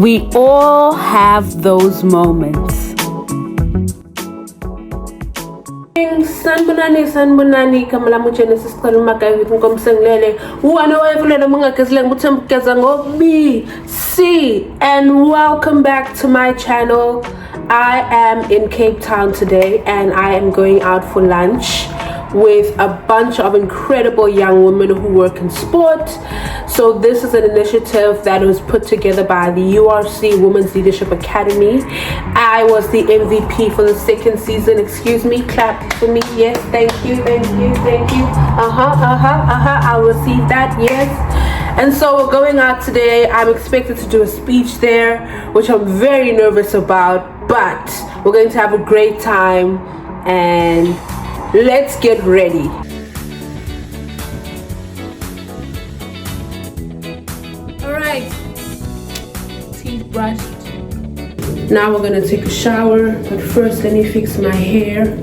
We all have those moments. Sanbonani kamala mutshene sisicela umagayi ngomsenglele uwana wayevulela mungagezile ngibuthe ngo B C, and welcome back to my channel. I am in Cape Town today and I am going out for lunch with a bunch of incredible young women who work in sport. So this is an initiative that was put together by the URC Women's Leadership Academy. I was the MVP for the second season. Excuse me, clap for me. Yes, thank you. I'll receive that, yes. And so we're going out today. I'm expected to do a speech there, which I'm very nervous about, but we're going to have a great time and let's get ready. All right, teeth brushed. Now we're gonna take a shower, but first let me fix my hair.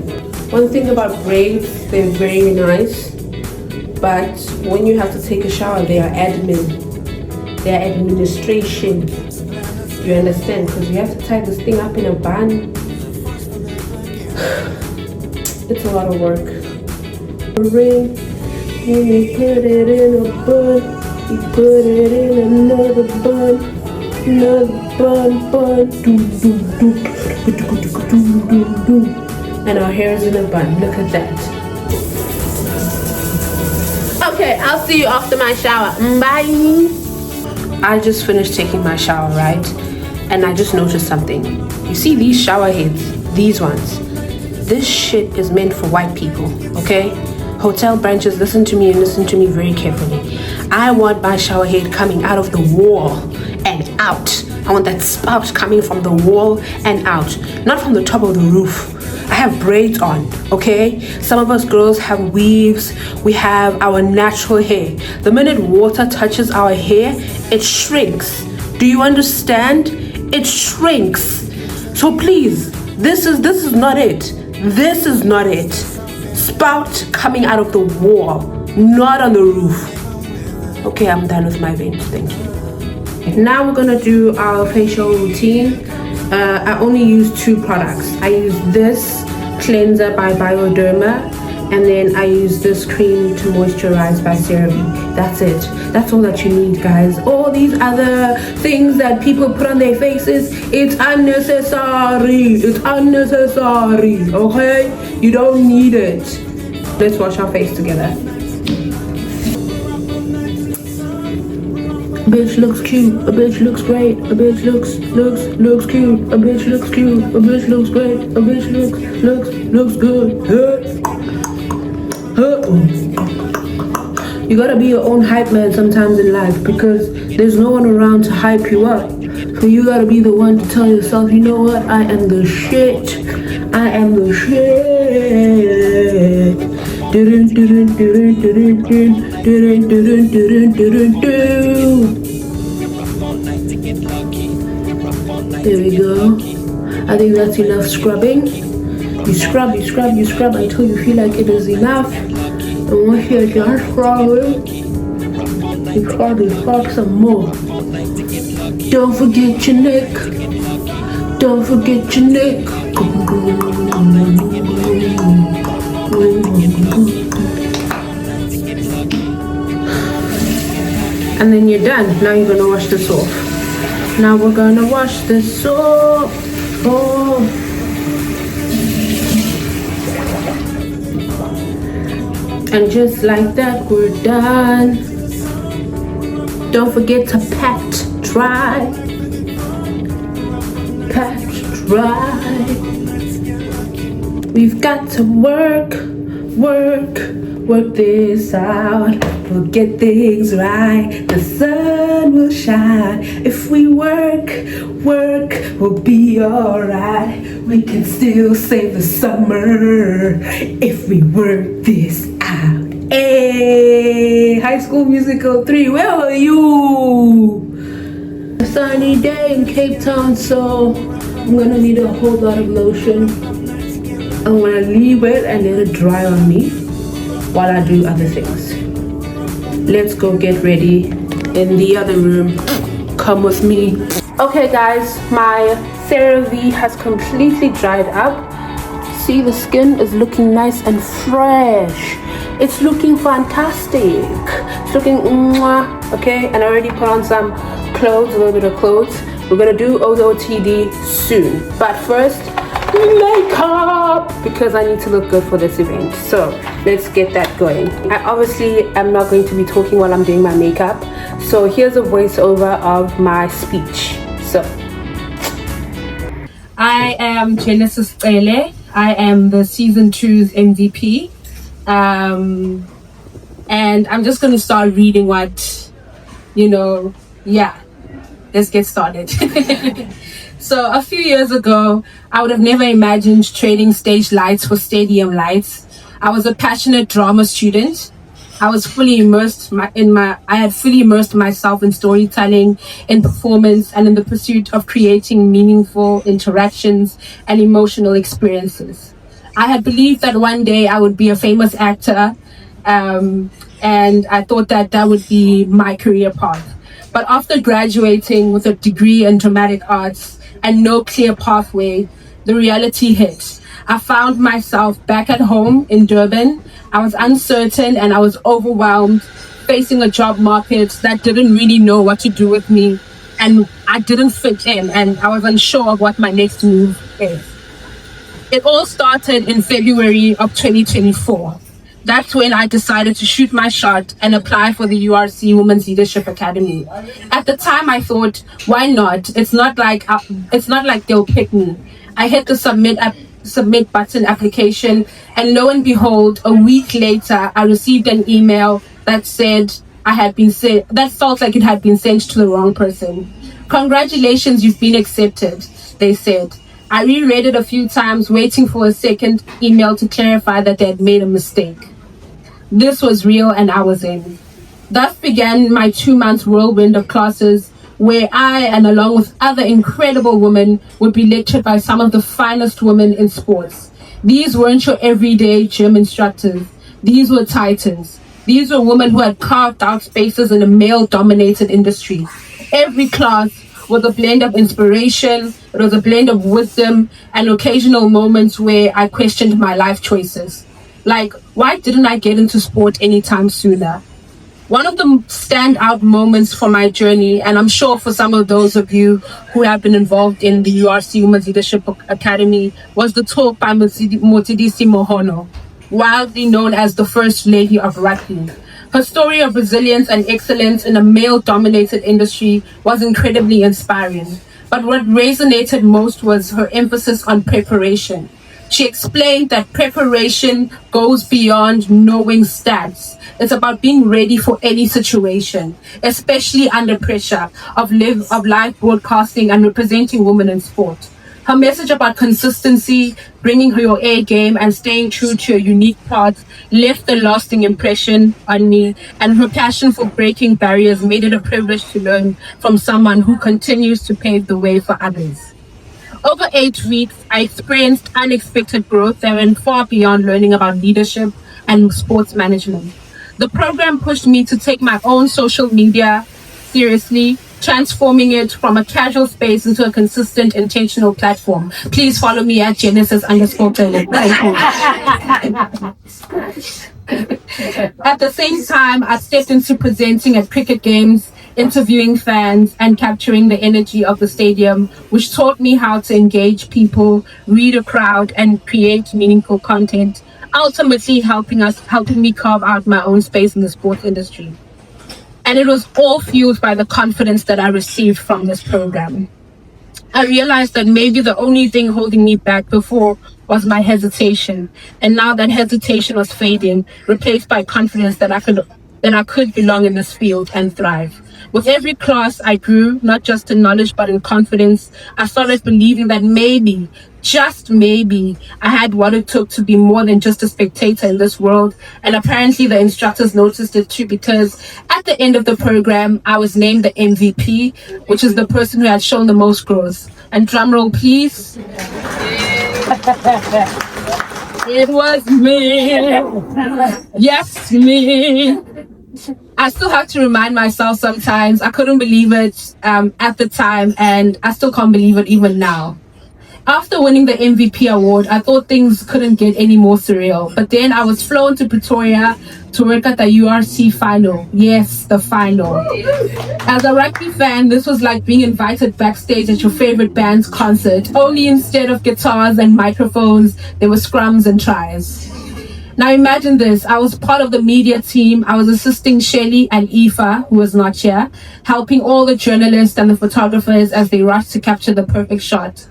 One thing about braids, they're very nice, but when you have to take a shower, they are admin. They are administration. You understand? Because you have to tie this thing up in a bun. It's a lot of work. A ring, you put it in a bun, you put it in another bun, and our hair is in a bun. Look at that. Okay, I'll see you after my shower. Bye. I just finished taking my shower, right? And I just noticed something. You see these shower heads? These ones. This shit is meant for white people, okay? Hotel branches, listen to me and listen to me very carefully. I want my shower head coming out of the wall and out. I want that spout coming from the wall and out, not from the top of the roof. I have braids on, okay? Some of us girls have weaves. We have our natural hair. The minute water touches our hair, it shrinks. Do you understand? It shrinks. So please, this is not it. This is not it. Spout coming out of the wall, not on the roof. Okay, I'm done with my veins, thank you. Now we're gonna do our facial routine. I only use two products. I use this cleanser by Bioderma, and then I use this cream to moisturize by CeraVe. That's it. That's all that you need, guys. All these other things that people put on their faces, it's unnecessary. It's unnecessary, okay? You don't need it. Let's wash our face together. A bitch looks cute, a bitch looks great, a bitch looks cute, a bitch looks cute, a bitch looks great, a bitch looks good. You gotta be your own hype man sometimes in life because there's no one around to hype you up. So you gotta be the one to tell yourself, you know what, I am the shit. I am the shit. There we go. I think that's enough scrubbing. You scrub until you feel like it is enough. And once you're done scrubbing, you scrub some more. Don't forget your neck. Don't forget your neck. And then you're done. Now you're gonna wash this off. Now we're gonna wash this off. And just like that, we're done. Don't forget to pat dry. Pat dry. We've got to work this out. We'll get things right. The sun will shine. If we work, we'll be alright. We can still save the summer if we work this out. Hey, High School Musical 3, where were you? A sunny day in Cape Town, so I'm gonna need a whole lot of lotion. I'm gonna leave it and let it dry on me while I do other things. Let's go get ready in the other room. Come with me. Okay guys, my CeraVe has completely dried up. See, the skin is looking nice and fresh. It's looking fantastic. It's looking mwah, okay? And I already put on some clothes, a little bit of clothes. We're gonna do OOTD soon. But first, makeup, because I need to look good for this event. So let's get that going. I obviously am not going to be talking while I'm doing my makeup. So here's a voiceover of my speech. So I am Genesis Cele. I am the season 2's MVP. And I'm just going to start reading what, let's get started. So a few years ago, I would have never imagined trading stage lights for stadium lights. I was a passionate drama student. I was fully immersed I had fully immersed myself in storytelling, in performance, and in the pursuit of creating meaningful interactions and emotional experiences. I had believed that one day I would be a famous actor, and I thought that would be my career path. But after graduating with a degree in dramatic arts and no clear pathway, the reality hit. I found myself back at home in Durban. I was uncertain and I was overwhelmed, facing a job market that didn't really know what to do with me, and I didn't fit in, and I was unsure of what my next move is. It all started in February of 2024. That's when I decided to shoot my shot and apply for the URC Women's Leadership Academy. At the time, I thought, why not? It's not like they'll pick me. I hit the submit button application, and lo and behold, a week later, I received an email that said that felt like it had been sent to the wrong person. Congratulations, you've been accepted, they said. I reread it a few times, waiting for a second email to clarify that they had made a mistake. This was real and I was in. Thus began my 2-month whirlwind of classes where I, and along with other incredible women, would be lectured by some of the finest women in sports. These weren't your everyday gym instructors. These were titans. These were women who had carved out spaces in a male-dominated industry. Every class was a blend of inspiration, it was a blend of wisdom, and occasional moments where I questioned my life choices. Like, why didn't I get into sport anytime sooner? One of the standout moments for my journey, and I'm sure for some of those of you who have been involved in the URC Women's Leadership Academy, was the talk by Motsidisi Mohono, widely known as the First Lady of Rugby. Her story of resilience and excellence in a male-dominated industry was incredibly inspiring. But what resonated most was her emphasis on preparation. She explained that preparation goes beyond knowing stats. It's about being ready for any situation, especially under pressure of live broadcasting and representing women in sport. Her message about consistency, bringing your A game, and staying true to your unique path left a lasting impression on me, and her passion for breaking barriers made it a privilege to learn from someone who continues to pave the way for others. Over 8 weeks, I experienced unexpected growth that went far beyond learning about leadership and sports management. The program pushed me to take my own social media seriously, transforming it from a casual space into a consistent, intentional platform. Please follow me at Genesis_Cele. At the same time, I stepped into presenting at cricket games, interviewing fans, and capturing the energy of the stadium, which taught me how to engage people, read a crowd, and create meaningful content, ultimately helping me carve out my own space in the sports industry. And it was all fueled by the confidence that I received from this program. I realized that maybe the only thing holding me back before was my hesitation. And now that hesitation was fading, replaced by confidence that I could belong in this field and thrive. With every class, I grew, not just in knowledge, but in confidence. I started believing that maybe, just maybe, I had what it took to be more than just a spectator in this world. And apparently the instructors noticed it too, because at the end of the program, I was named the MVP, which is the person who had shown the most growth. And drum roll, please. It was me. Yes, me. I still have to remind myself sometimes. I couldn't believe it at the time, and I still can't believe it even now. After winning the MVP award, I thought things couldn't get any more surreal. But then I was flown to Pretoria to work at the URC final. Yes, the final. As a rugby fan, this was like being invited backstage at your favorite band's concert. Only instead of guitars and microphones, there were scrums and tries. Now imagine this. I was part of the media team. I was assisting Shelly and Aoife, who was not here, helping all the journalists and the photographers as they rushed to capture the perfect shot.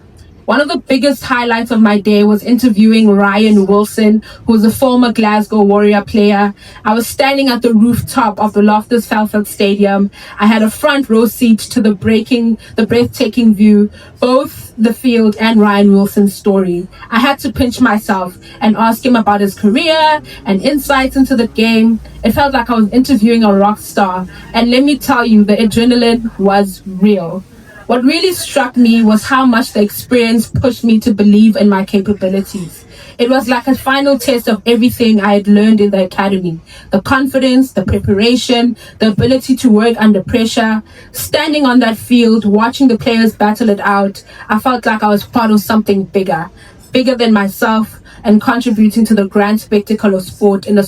One of the biggest highlights of my day was interviewing Ryan Wilson, who was a former Glasgow Warrior player. I was standing at the rooftop of the Loftus Felford Stadium. I had a front row seat to the breathtaking view, both the field and Ryan Wilson's story. I had to pinch myself and ask him about his career and insights into the game. It felt like I was interviewing a rock star. And let me tell you, the adrenaline was real. What really struck me was how much the experience pushed me to believe in my capabilities. It was like a final test of everything I had learned in the academy. The confidence, the preparation, the ability to work under pressure. Standing on that field, watching the players battle it out, I felt like I was part of something bigger than myself, and contributing to the grand spectacle of sport in a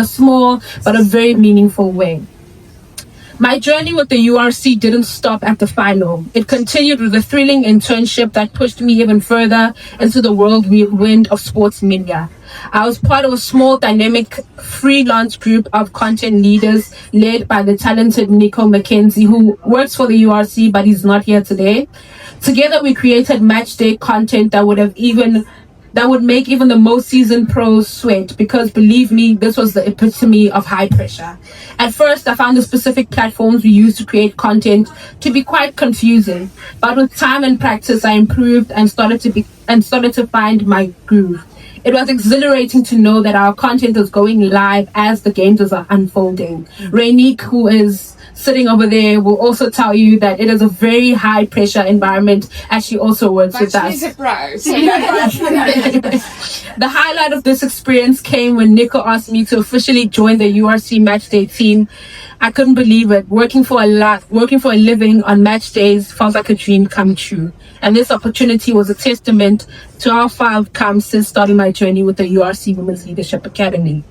small but a very meaningful way. My journey with the URC didn't stop at the final. It continued with a thrilling internship that pushed me even further into the whirlwind of sports media. I was part of a small, dynamic, freelance group of content leaders led by the talented Nico McKenzie, who works for the URC, but he's not here today. Together, we created match day content that would make even the most seasoned pros sweat, because believe me, this was the epitome of high pressure. At first, I found the specific platforms we used to create content to be quite confusing, but with time and practice, I improved and started to find my groove. It was exhilarating to know that our content was going live as the games are unfolding. Rainique, who is sitting over there, will also tell you that it is a very high pressure environment, as she also works with us. She's a pro. The highlight of this experience came when Nico asked me to officially join the URC matchday team. I couldn't believe it. Working for a living on match days felt like a dream come true. And this opportunity was a testament to how far I've come since starting my journey with the URC Women's Leadership Academy.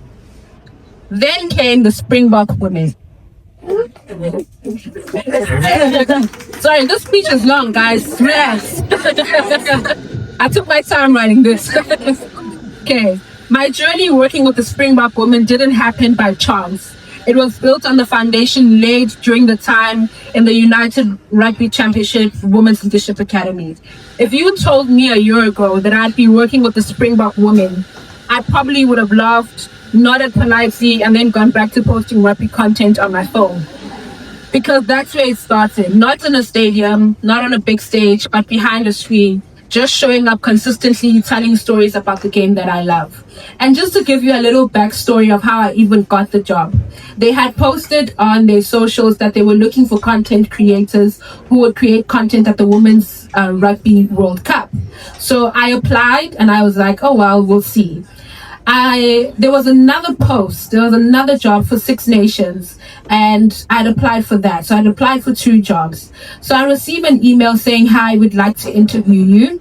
Then came the Springbok Women. Sorry, this speech is long, guys. Yes. I took my time writing this. Okay. My journey working with the Springbok Women didn't happen by chance. It was built on the foundation laid during the time in the United Rugby Championship Women's Leadership Academy. If you told me a year ago that I'd be working with the Springbok Women, I probably would have laughed, nodded politely, and then gone back to posting rugby content on my phone. Because that's where it started. Not in a stadium, not on a big stage, but behind a screen. Just showing up consistently, telling stories about the game that I love. And just to give you a little backstory of how I even got the job. They had posted on their socials that they were looking for content creators who would create content at the Women's Rugby World Cup. So I applied and I was like, oh well, we'll see. There was another job for Six Nations, and I'd applied for that. So I'd applied for 2 jobs. So I received an email saying, hi, we'd like to interview you.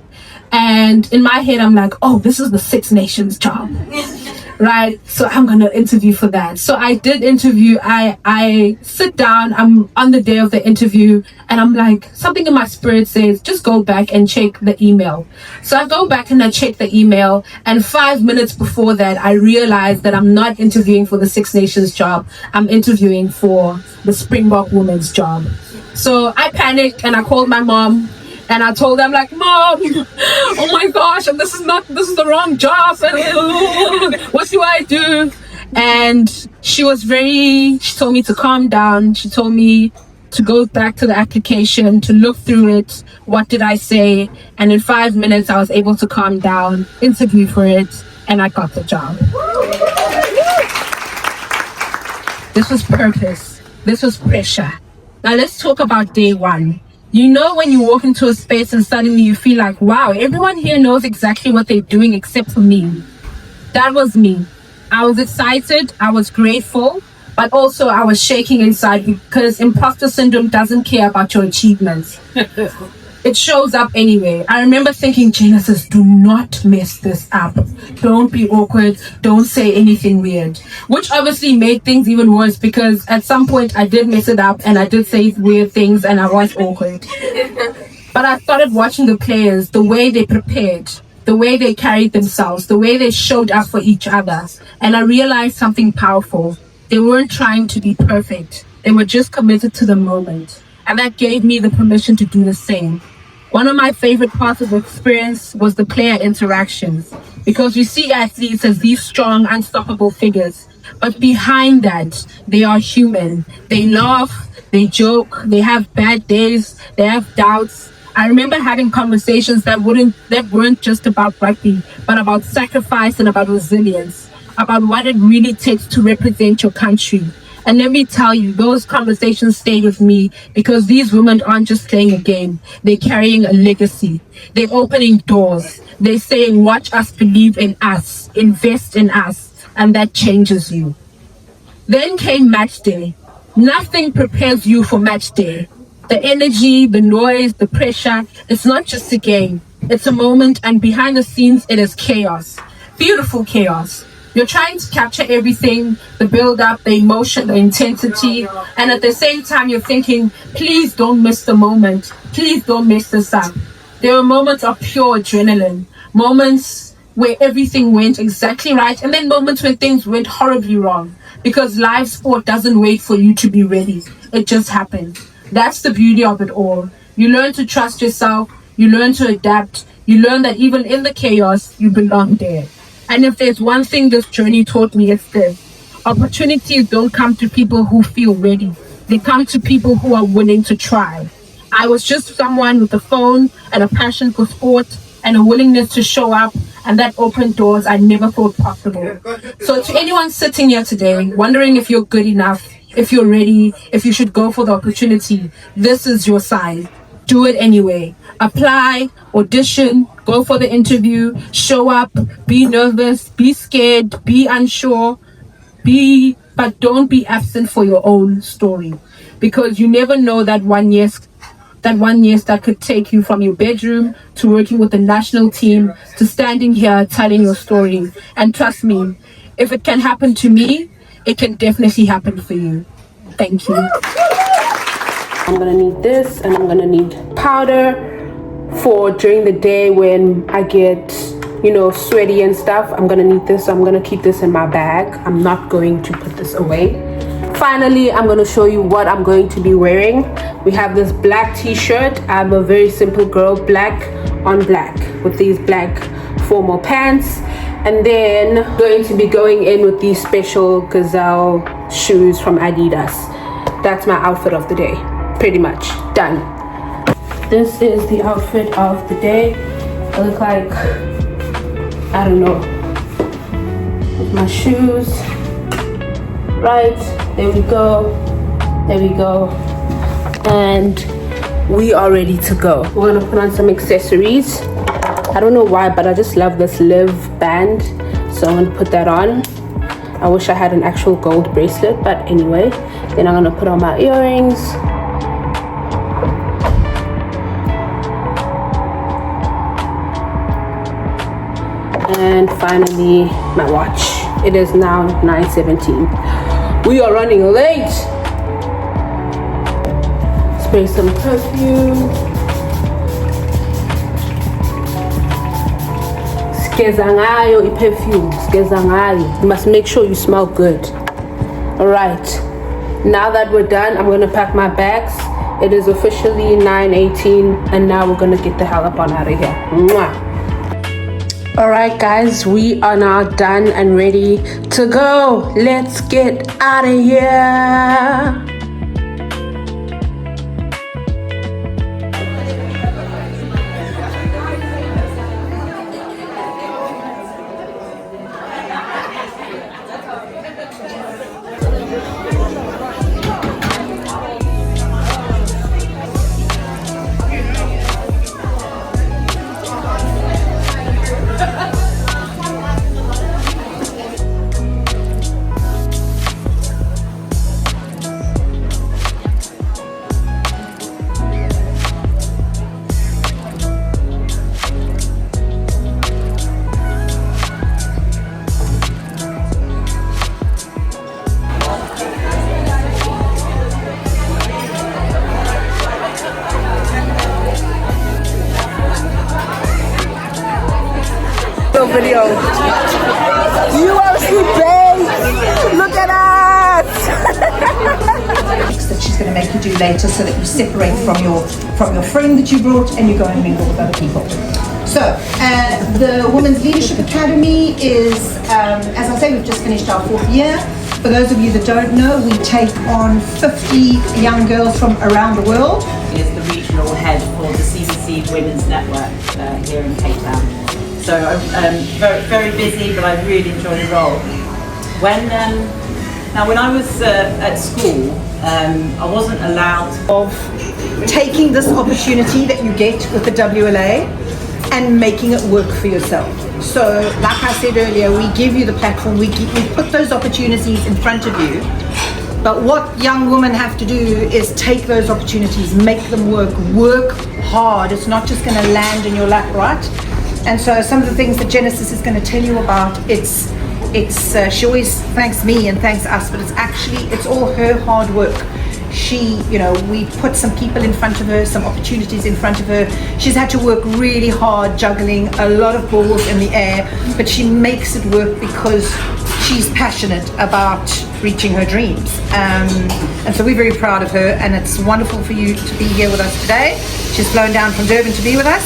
And in my head, I'm like, oh, this is the Six Nations job. Right? So I'm going to interview for that. So I did interview. I sit down, I'm on the day of the interview, and I'm like, something in my spirit says, just go back and check the email. So I go back and I check the email, and 5 minutes before that, I realized that I'm not interviewing for the Six Nations job. I'm interviewing for the Springbok Women's job. So I panicked and I called my mom. And I told them, like, Mom, oh my gosh, this is the wrong job. What do I do? And she told me to calm down. She told me to go back to the application, to look through it. What did I say? And in 5 minutes, I was able to calm down, interview for it, and I got the job. This was purpose. This was pressure. Now let's talk about day one. You know when you walk into a space and suddenly you feel like, wow, everyone here knows exactly what they're doing except for me. That was me. I was excited, I was grateful, but but also I was shaking inside because imposter syndrome doesn't care about your achievements. It shows up anyway. I remember thinking, Genesis, do not mess this up. Don't be awkward. Don't say anything weird. Which obviously made things even worse because at some point I did mess it up and I did say weird things and I was awkward. But I started watching the players, the way they prepared, the way they carried themselves, the way they showed up for each other. And I realized something powerful. They weren't trying to be perfect. They were just committed to the moment. And that gave me the permission to do the same. One of my favorite parts of the experience was the player interactions, because we see athletes as these strong, unstoppable figures. But behind that, they are human. They laugh, they joke, they have bad days, they have doubts. I remember having conversations that weren't just about rugby, but about sacrifice and about resilience, about what it really takes to represent your country. And let me tell you, those conversations stay with me because these women aren't just playing a game. They're carrying a legacy. They're opening doors. They're saying, watch us believe in us, invest in us, and that changes you. Then came match day. Nothing prepares you for match day. The energy, the noise, the pressure, it's not just a game. It's a moment, and behind the scenes, it is chaos. Beautiful chaos. You're trying to capture everything, the build-up, the emotion, the intensity, and at the same time you're thinking, please don't miss the moment. Please don't mess this up. There were moments of pure adrenaline, moments where everything went exactly right, and then moments where things went horribly wrong, because live sport doesn't wait for you to be ready. It just happens. That's the beauty of it all. You learn to trust yourself, you learn to adapt, you learn that even in the chaos, you belong there. And if there's one thing this journey taught me, it's this. Opportunities don't come to people who feel ready. They come to people who are willing to try. I was just someone with a phone and a passion for sport and a willingness to show up, and that opened doors I never thought possible. So to anyone sitting here today, wondering if you're good enough, if you're ready, if you should go for the opportunity, this is your sign. Do it anyway. Apply, audition, go for the interview, show up, be nervous, be scared, be unsure, but don't be absent for your own story. Because you never know that 1 year that could take you from your bedroom to working with the national team to standing here telling your story. And trust me, if it can happen to me, it can definitely happen for you. Thank you. I'm gonna need this, and I'm gonna need powder for during the day when I get, sweaty and stuff. I'm gonna need this, so I'm gonna keep this in my bag. I'm not going to put this away. Finally, I'm gonna show you what I'm going to be wearing. We have this black t-shirt. I'm a very simple girl, black on black, with these black formal pants. And then going to be going in with these special gazelle shoes from Adidas. That's my outfit of the day. Pretty much done. This is the outfit of the day. I look like, I don't know, with my shoes. Right, there we go. And we are ready to go. We're gonna put on some accessories. I don't know why, but I just love this Live band, so I'm gonna put that on. I wish I had an actual gold bracelet, but anyway. Then I'm gonna put on my earrings. And finally, my watch. It is now 9:17. We are running late. Spray some perfume. Skezangayo perfume. Skezangayo. You must make sure you smell good. Alright. Now that we're done, I'm gonna pack my bags. It is officially 9:18, and now we're gonna get the hell up on out of here. Mwah. Alright guys, we are now done and ready to go. Let's get out of here. video. URC babe! Look at us! That she's going to make you do later, so that you separate from your friend that you brought and you go and mingle with other people. So the Women's Leadership Academy is, as I say, we've just finished our 4th year. For those of you that don't know, we take on 50 young girls from around the world. Is the regional head for the CBC Women's Network here in Cape Town. So I'm very, very busy, but I really enjoy the role. When I was at school, I wasn't allowed Of taking this opportunity that you get with the WLA and making it work for yourself. So, like I said earlier, we give you the platform, we put those opportunities in front of you. But what young women have to do is take those opportunities, make them work hard. It's not just going to land in your lap, right? And so some of the things that Genesis is going to tell you about, she always thanks me and thanks us, but it's all her hard work. We put some people in front of her, some opportunities in front of her. She's had to work really hard, juggling a lot of balls in the air, but she makes it work because she's passionate about reaching her dreams. And so we're very proud of her, and it's wonderful for you to be here with us today. She's flown down from Durban to be with us.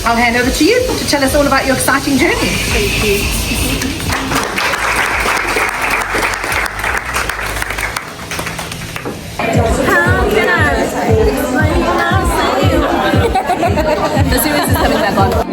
I'll hand over to you to tell us all about your exciting journey. Thank you. The series is coming back on.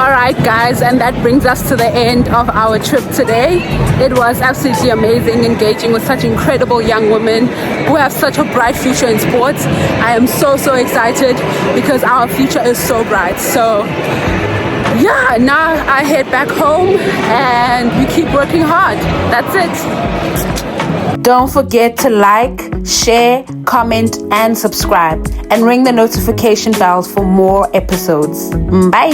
Alright guys, and that brings us to the end of our trip today. It was absolutely amazing engaging with such incredible young women who have such a bright future in sports. I am so excited because our future is so bright. So yeah, now I head back home and we keep working hard. That's it. Don't forget to like, share, comment, and subscribe, and ring the notification bells for more episodes. Bye.